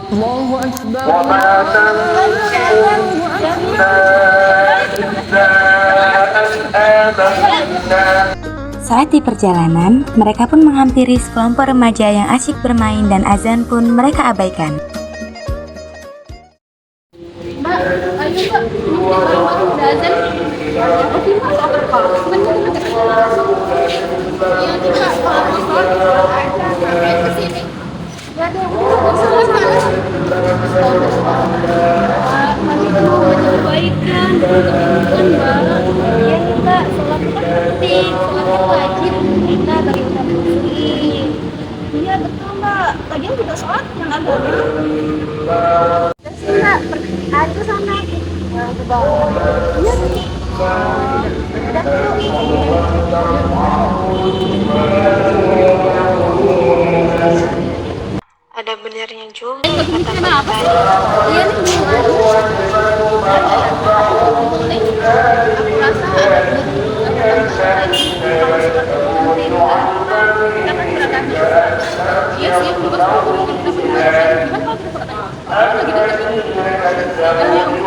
الله أكبر وما تنقم منا إلا أن آمنا. Saat di perjalanan, mereka pun menghampiri sekelompok remaja yang asyik bermain dan azan pun mereka abaikan. Mbak, ayo mbak, udah azan. Oke mbak, soal berapa? Iya tidak, kalau azan kesini. Gak ada, udah mandi dulu baca kebaikan, kebaikan mbak. Iya nih mbak, sholat itu kan penting, sholat itu wajib kita bagi umat muslim. Iya betul mbak, lagian juga sholat yang agama. Terus sih mbak, ayo sana. Ke bawah. Iya sih. Udah Ada benarnya juga tuh. kata Kenapa Pak sih? tadi. Iya nih, aku rasa lagi kalau sholat itu penting kita kan beragama. Iya sih, juga sepuluh kita beragama. Gimana kalau kita beragama? Lagi dekat yang punya.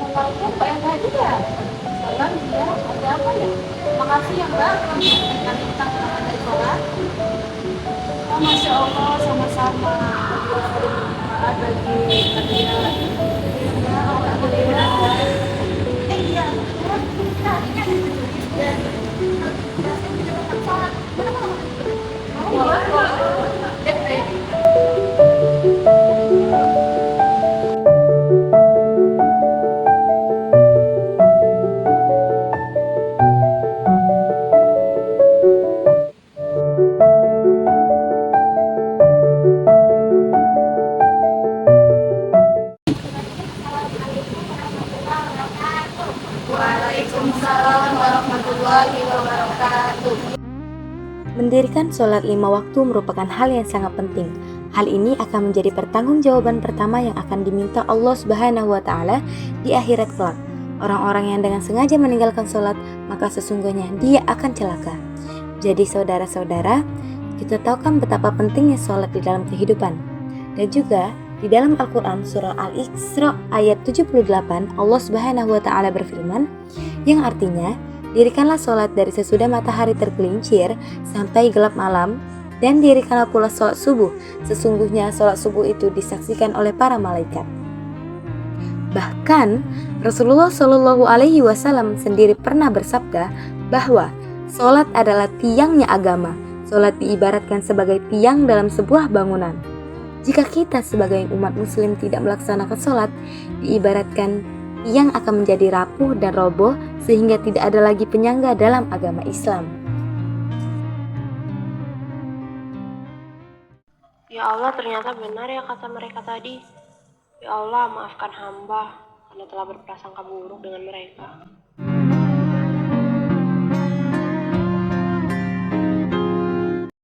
Assalamualaikum Mbak yang tadi ya. Salam ya, ada apa ya? Makasih ya Mbak, kami tentang kenangan dari sholat. Oh, Masya Allah, sama-sama. Bermanfaat bagi kalian. Ya, alhamdulillah. Iya. Waalaikumsalam warahmatullahi wabarakatuh. Mendirikan sholat 5 waktu merupakan hal yang sangat penting. Hal ini akan menjadi pertanggungjawaban pertama yang akan diminta Allah Subhanahu wa Ta'ala di akhirat kelak. Orang-orang yang dengan sengaja meninggalkan sholat, maka sesungguhnya dia akan celaka. Jadi saudara-saudara, kita tahu kan betapa pentingnya sholat di dalam kehidupan. Dan juga di dalam Al-Quran surah Al-Isra ayat 78, Allah Subhanahu wa Ta'ala berfirman, yang artinya, dirikanlah sholat dari sesudah matahari tergelincir sampai gelap malam, dan dirikanlah pula sholat subuh. Sesungguhnya sholat subuh itu disaksikan oleh para malaikat. Bahkan Rasulullah Shallallahu Alaihi Wasallam sendiri pernah bersabda bahwa sholat adalah tiangnya agama. Sholat diibaratkan sebagai tiang dalam sebuah bangunan. Jika kita sebagai umat muslim tidak melaksanakan sholat, diibaratkan tiang akan menjadi rapuh dan roboh sehingga tidak ada lagi penyangga dalam agama Islam. Ya Allah, ternyata benar ya kata mereka tadi. Ya Allah, maafkan hamba karena telah berprasangka buruk dengan mereka.